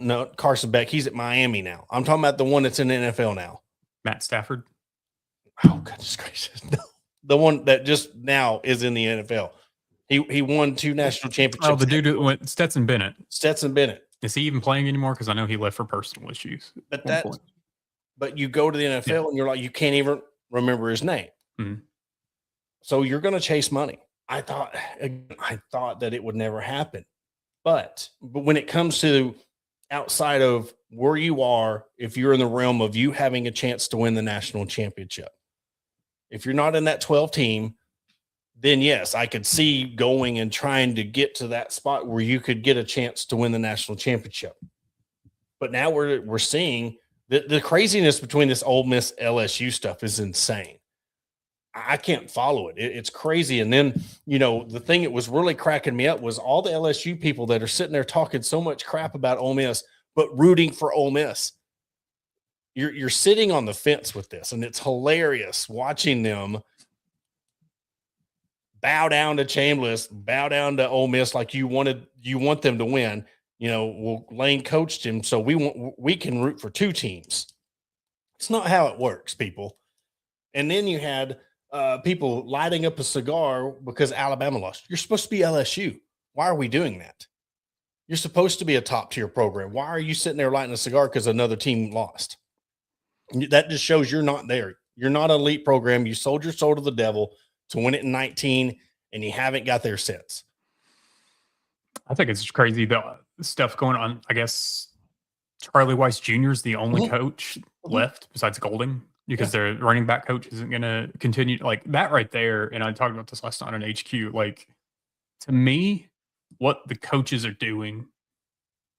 No, Carson Beck. He's at Miami now. I'm talking about the one that's in the NFL now. Matt Stafford? Oh, goodness gracious. No. The one that just now is in the NFL. He won 2 national championships. Oh, the dude who went, Stetson Bennett. Stetson Bennett. Is he even playing anymore? Because I know he left for personal issues. But you go to the NFL and you're like, you can't even remember his name. Mm-hmm. So you're going to chase money. I thought that it would never happen. But when it comes to outside of where you are, if you're in the realm of you having a chance to win the national championship, if you're not in that 12 team, then yes, I could see going and trying to get to that spot where you could get a chance to win the national championship. But now we're seeing the craziness between this Ole Miss LSU stuff is insane. I can't follow it. It's crazy. And then, the thing that was really cracking me up was all the LSU people that are sitting there talking so much crap about Ole Miss, but rooting for Ole Miss. You're sitting on the fence with this, and it's hilarious watching them bow down to Chambliss, bow down to Ole Miss like you want them to win. Lane coached him, so we can root for 2 teams. It's not how it works, people. And then you had people lighting up a cigar because Alabama lost. You're supposed to be LSU. Why are we doing that? You're supposed to be a top-tier program. Why are you sitting there lighting a cigar because another team lost? That just shows you're not there. You're not an elite program. You sold your soul to the devil to win it in 19, and you haven't got there since. I think it's crazy, the stuff going on. I guess Charlie Weiss Jr. is the only coach left besides Golding, because their running back coach isn't going to continue like that right there. And I talked about this last night on HQ. Like, to me, what the coaches are doing,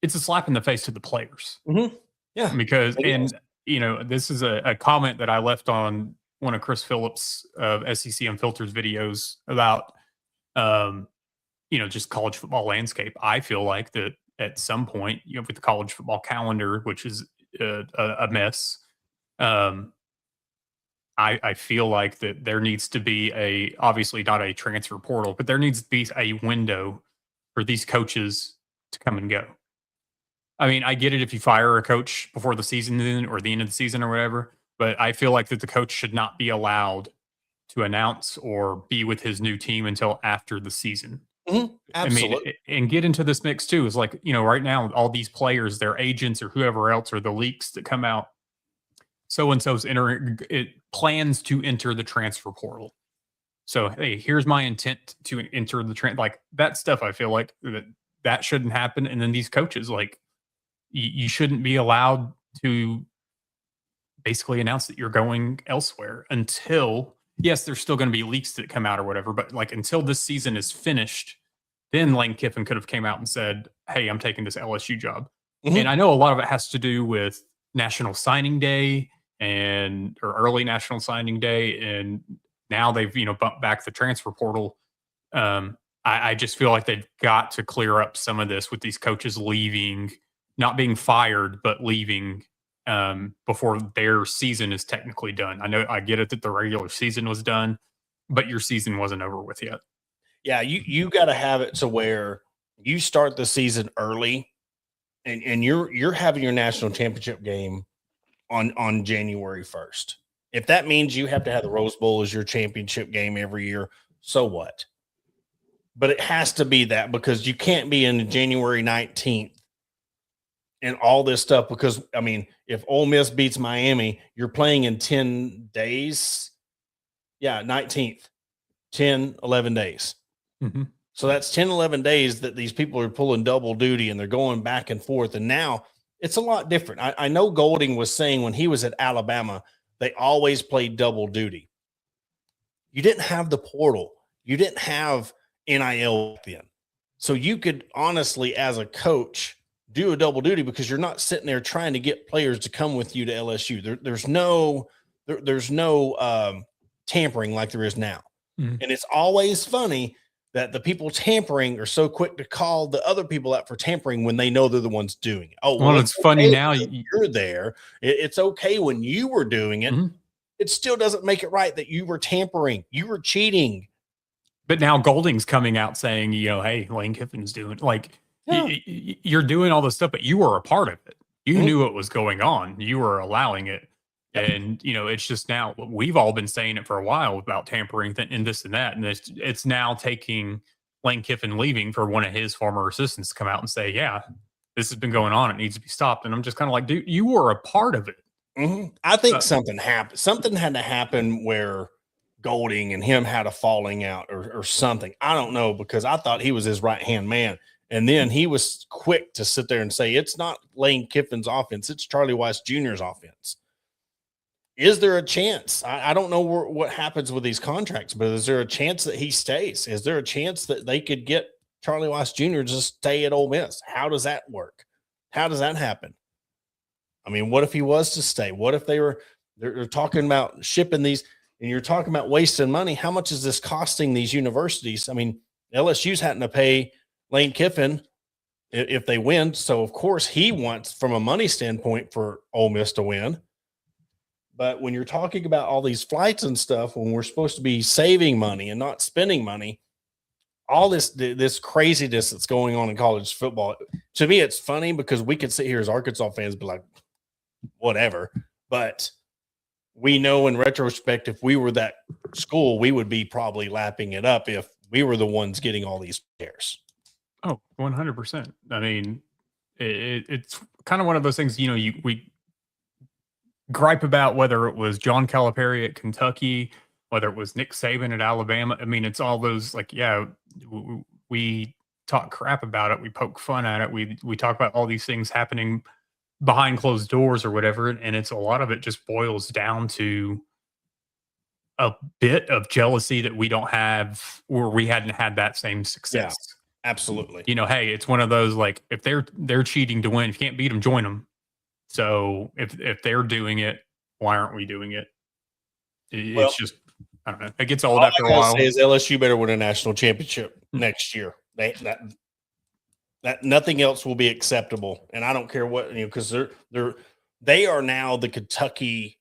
it's a slap in the face to the players. Mm-hmm. Yeah. Because, this is a comment that I left on one of Chris Phillips of SEC Unfiltered videos about, just college football landscape. I feel like that at some point, with the college football calendar, which is a mess, I feel like that there needs to be obviously not a transfer portal, but there needs to be a window for these coaches to come and go. I mean, I get it if you fire a coach before the season or the end of the season or whatever, but I feel like that the coach should not be allowed to announce or be with his new team until after the season. Absolutely. I mean, and get into this mix too. Is like, right now, all these players, their agents or whoever else, or the leaks that come out, so and so's entering, it plans to enter the transfer portal. So, hey, here's my intent to enter the like that stuff. I feel like that shouldn't happen. And then these coaches, like, you shouldn't be allowed to basically announce that you're going elsewhere until, yes, there's still going to be leaks that come out or whatever, but like until this season is finished, then Lane Kiffin could have came out and said, hey, I'm taking this LSU job. And I know a lot of it has to do with National Signing Day or early National Signing Day. And now they've, bumped back the transfer portal. I just feel like they've got to clear up some of this with these coaches leaving, not being fired, but leaving before their season is technically done. I get it that the regular season was done, but your season wasn't over with yet. Yeah, you got to have it to where you start the season early, and you're having your national championship game on January 1st. If that means you have to have the Rose Bowl as your championship game every year, so what? But it has to be that, because you can't be in January 19th and all this stuff, because, I mean, if Ole Miss beats Miami, you're playing in 10 days. Yeah, 19th, 10, 11 days. So that's 10, 11 days that these people are pulling double duty and they're going back and forth. And now it's a lot different. I know Golding was saying when he was at Alabama, they always played double duty. You didn't have the portal. You didn't have NIL then. So you could honestly, as a coach, do a double duty because you're not sitting there trying to get players to come with you to LSU. There's no tampering like there is now. And it's always funny that the people tampering are so quick to call the other people out for tampering when they know they're the ones doing it. Oh, well, it's funny now you're there. It's okay when you were doing it. It still doesn't make it right that you were tampering. You were cheating. But now Golding's coming out saying, hey, Lane Kiffin's doing, like, you're doing all this stuff, but you were a part of it. You knew what was going on. You were allowing it. And, it's just now, we've all been saying it for a while about tampering and this and that. And it's now taking Lane Kiffin leaving for one of his former assistants to come out and say, yeah, this has been going on. It needs to be stopped. And I'm just kind of like, dude, you were a part of it. I think something happened. Something had to happen where Golding and him had a falling out or something. I don't know, because I thought he was his right-hand man. And then he was quick to sit there and say, it's not Lane Kiffin's offense. It's Charlie Weiss Jr.'s offense. Is there a chance? I don't know what happens with these contracts, but is there a chance that he stays? Is there a chance that they could get Charlie Weiss Jr. to stay at Ole Miss? How does that work? How does that happen? I mean, what if he was to stay? What if they're talking about shipping these, and you're talking about wasting money? How much is this costing these universities? I mean, LSU's having to pay Lane Kiffin if they win. So, of course, he wants, from a money standpoint, for Ole Miss to win. But when you're talking about all these flights and stuff, when we're supposed to be saving money and not spending money, all this craziness that's going on in college football, to me, it's funny because we could sit here as Arkansas fans and be like, whatever. But we know in retrospect, if we were that school, we would be probably lapping it up if we were the ones getting all these players. Oh, 100%. I mean, it's kind of one of those things, we gripe about whether it was John Calipari at Kentucky, whether it was Nick Saban at Alabama. I mean, it's all those, like, yeah, we talk crap about it. We poke fun at it. We talk about all these things happening behind closed doors or whatever. And it's a lot of it just boils down to a bit of jealousy that we don't have, or we hadn't had that same success. Yeah, absolutely. Hey, it's one of those, like, if they're cheating to win, if you can't beat them, join them. So if they're doing it, why aren't we doing it? It's just, I don't know. It gets old after a while. Say is LSU better win a national championship next year. That nothing else will be acceptable, and I don't care what, because they are now the Kentucky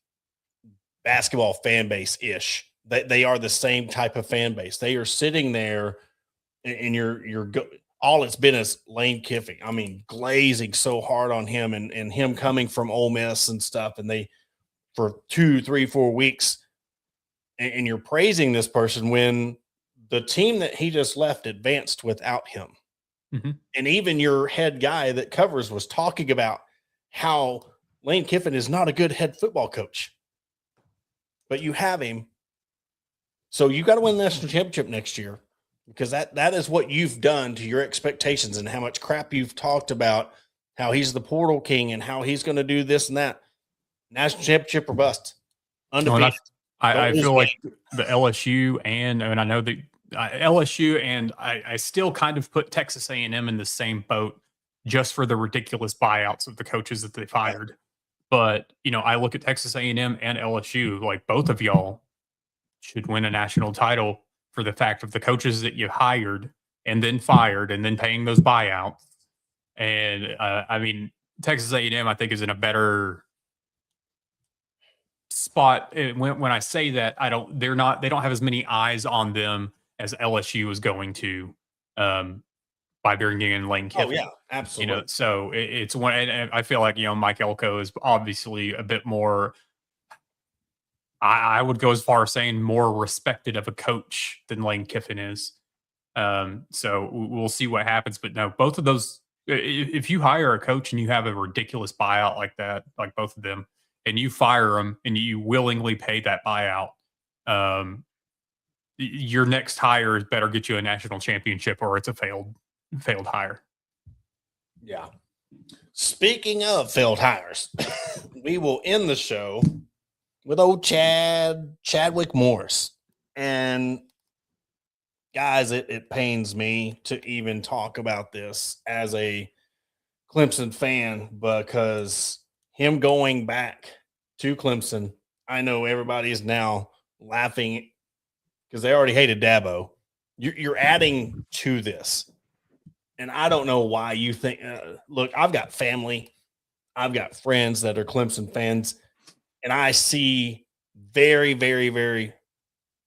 basketball fan base ish. They are the same type of fan base. They are sitting there, and all it's been is Lane Kiffin. I mean, glazing so hard on him and him coming from Ole Miss and stuff. And they, for 2, 3, 4 weeks, and you're praising this person when the team that he just left advanced without him. Mhm. And even your head guy that covers was talking about how Lane Kiffin is not a good head football coach, but you have him. So you got to win the national championship next year, because that is what you've done to your expectations and how much crap you've talked about, how he's the portal king and how he's going to do this and that. National championship or bust. Undefeated. I feel like the LSU and I know that LSU and I still kind of put Texas A&M in the same boat just for the ridiculous buyouts of the coaches that they fired. But, I look at Texas A&M and LSU, like both of y'all should win a national title for the fact of the coaches that you hired and then fired and then paying those buyouts. And I mean, Texas A&M, I think, is in a better spot. When I say that, they don't have as many eyes on them as LSU is going to by bringing in Lane Kiffin. Oh yeah, absolutely. So it's one, and I feel like Mike Elko is obviously a bit more. I would go as far as saying more respected of a coach than Lane Kiffin is. So we'll see what happens. But no, both of those. If you hire a coach and you have a ridiculous buyout like that, like both of them, and you fire them and you willingly pay that buyout, your next hire better get you a national championship or it's a failed hire. Yeah. Speaking of failed hires, we will end the show with old Chadwick Morris. And guys, it pains me to even talk about this as a Clemson fan, because him going back to Clemson, I know everybody is now laughing because they already hated Dabo. You're adding to this. And I don't know why you think, look, I've got family. I've got friends that are Clemson fans, and I see very, very, very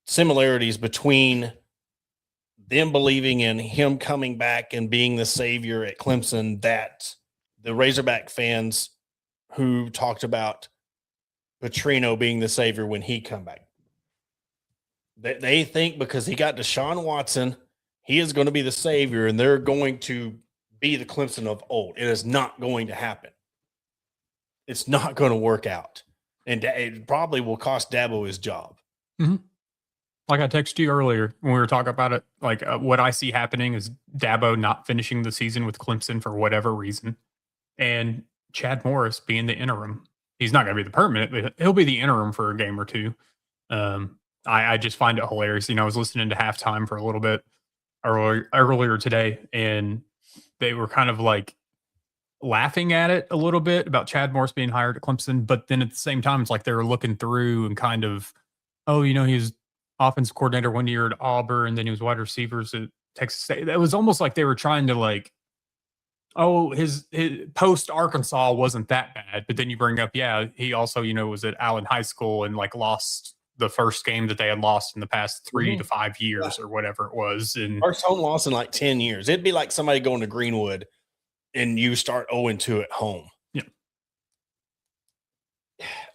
similarities between them believing in him coming back and being the savior at Clemson that the Razorback fans who talked about Petrino being the savior when he come back. They think because he got Deshaun Watson, he is going to be the savior and they're going to be the Clemson of old. It is not going to happen. It's not going to work out. And it probably will cost Dabo his job. Mm-hmm. Like I texted you earlier when we were talking about it, like what I see happening is Dabo not finishing the season with Clemson for whatever reason, and Chad Morris being the interim. He's not going to be the permanent, but he'll be the interim for a game or two. I just find it hilarious. I was listening to halftime for a little bit earlier today, and they were kind of like laughing at it a little bit about Chad Morris being hired at Clemson, but then at the same time, it's like they were looking through and kind of, he's offensive coordinator 1 year at Auburn, and then he was wide receivers at Texas State. It was almost like they were trying to like, his post Arkansas wasn't that bad. But then you bring up, he also, was at Allen High School and like lost the first game that they had lost in the past 3 to 5 years or whatever it was. And first home loss in like 10 years. It'd be like somebody going to Greenwood and you start 0-2 at home. Yeah.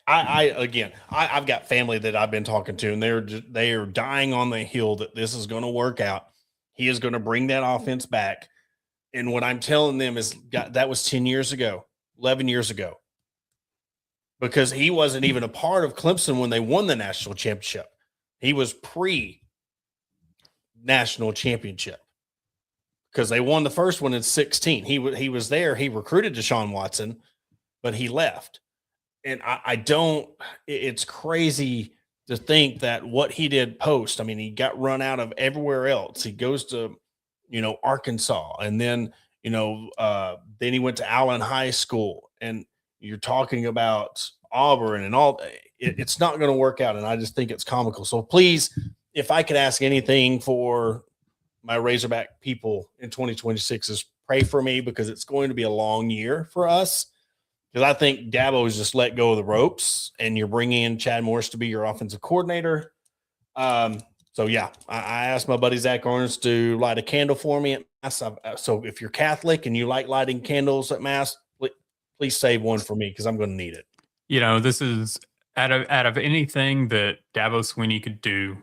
I've got family that I've been talking to, and they are dying on the hill that this is going to work out. He is going to bring that offense back. And what I'm telling them is that was 10 years ago, 11 years ago, because he wasn't even a part of Clemson when they won the national championship. He was pre-national championship because they won the first one in 2016. He was there. He recruited Deshaun Watson, but he left. And it's crazy to think that what he did post, I mean, he got run out of everywhere else. He goes to, Arkansas, and then, then he went to Allen High School, and you're talking about Auburn and all. It's not going to work out. And I just think it's comical. So please, if I could ask anything for my Razorback people in 2026 is pray for me, because it's going to be a long year for us. Because I think Dabo has just let go of the ropes, and you're bringing in Chad Morris to be your offensive coordinator. So, yeah, I asked my buddy Zach Ernst to light a candle for me at Mass. So if you're Catholic and you like lighting candles at Mass, please save one for me because I'm going to need it. This is out of anything that Dabo Swinney could do,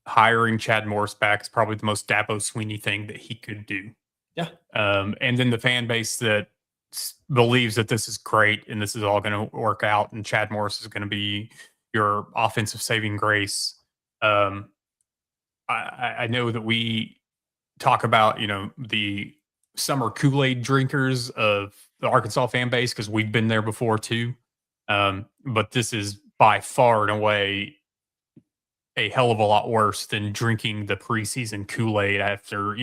hiring Chad Morris back is probably the most Dabo Sweeney thing that he could do. Yeah. And then the fan base that believes that this is great and this is all going to work out and Chad Morris is going to be your offensive saving grace. I know that we talk about, the summer Kool-Aid drinkers of the Arkansas fan base because we've been there before too. But this is by far and away a hell of a lot worse than drinking the preseason Kool-Aid after,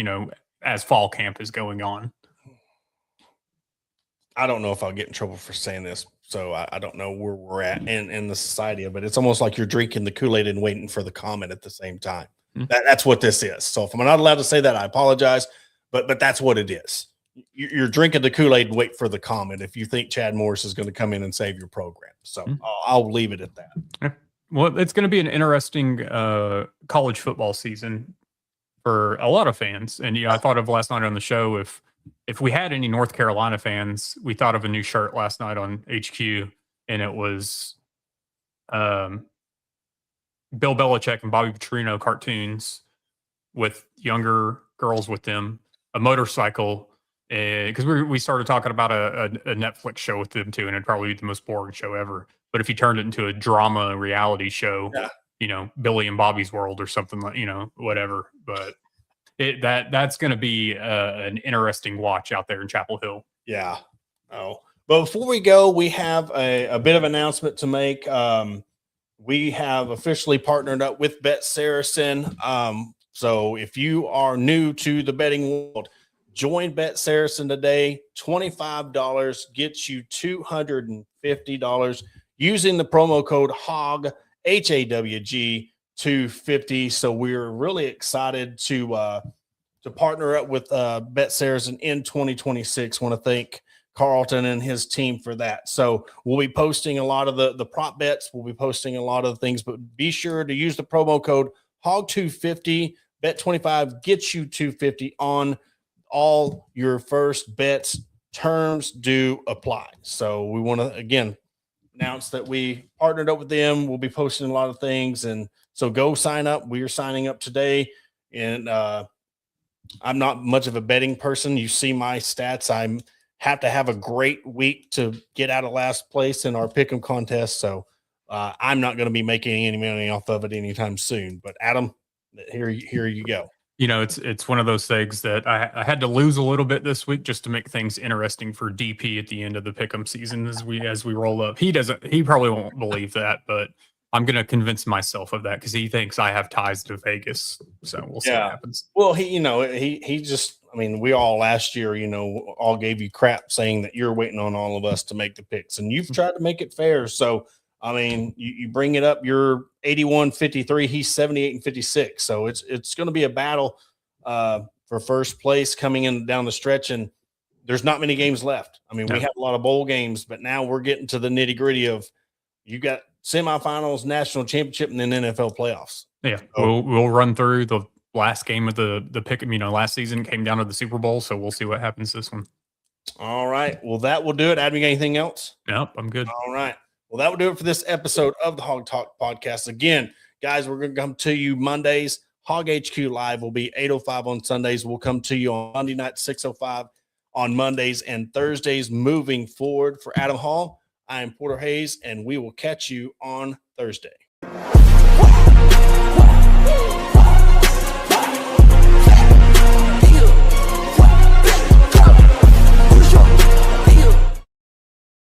as fall camp is going on. I don't know if I'll get in trouble for saying this, so I don't know where we're at in the society, but it's almost like you're drinking the Kool-Aid and waiting for the comment at the same time. Mm-hmm. That's what this is. So if I'm not allowed to say that, I apologize, but that's what it is. You're drinking the Kool-Aid and wait for the comment if you think Chad Morris is going to come in and save your program. So I'll leave it at that. Yeah. Well, it's going to be an interesting college football season for a lot of fans. And I thought of last night on the show, if we had any North Carolina fans, we thought of a new shirt last night on HQ, and it was Bill Belichick and Bobby Petrino cartoons with younger girls with them, a motorcycle, because we started talking about a Netflix show with them too, and it'd probably be the most boring show ever. But if you turned it into a drama reality show, Billy and Bobby's World or something like, whatever. But that's going to be an interesting watch out there in Chapel Hill. Yeah. Oh, but before we go, we have a bit of announcement to make. We have officially partnered up with Bet Saracen. So if you are new to the betting world, join Bet Saracen today. $25 gets you $250 using the promo code HOG, HAWG 250. So we're really excited to partner up with Bet Saracen in 2026. Want to thank Carlton and his team for that. So we'll be posting a lot of the prop bets. We'll be posting a lot of things, but be sure to use the promo code HOG250. Bet 25 gets you 250 on all your first bets. Terms do apply. So we want to, again, announce that we partnered up with them. We'll be posting a lot of things. And so go sign up. We are signing up today. And I'm not much of a betting person. You see my stats. I have to have a great week to get out of last place in our pick'em contest. So I'm not going to be making any money off of it anytime soon. But Adam, here you go. It's one of those things that I had to lose a little bit this week just to make things interesting for DP at the end of the pick'em season as we roll up. He probably won't believe that, but I'm going to convince myself of that because he thinks I have ties to Vegas. So we'll see what happens. Well, he just, we all last year, all gave you crap saying that you're waiting on all of us to make the picks, and you've tried to make it fair. So, you bring it up, you're 81-53, he's 78-56. So it's going to be a battle for first place coming in down the stretch, and there's not many games left. We have a lot of bowl games, but now we're getting to the nitty gritty of you got semifinals, national championship, and then NFL playoffs. Yeah, we'll run through the last game of the pick'em. Last season came down to the Super Bowl, so we'll see what happens this one. All right. Well, that will do it. Adam, you got anything else? Nope, I'm good. All right. Well, that will do it for this episode of the Hog Talk Podcast. Again, guys, we're going to come to you Mondays. Hog HQ Live will be 8:05 on Sundays. We'll come to you on Monday night, 6:05 on Mondays and Thursdays moving forward. For Adam Hall, I am Porter Hayes, and we will catch you on Thursday.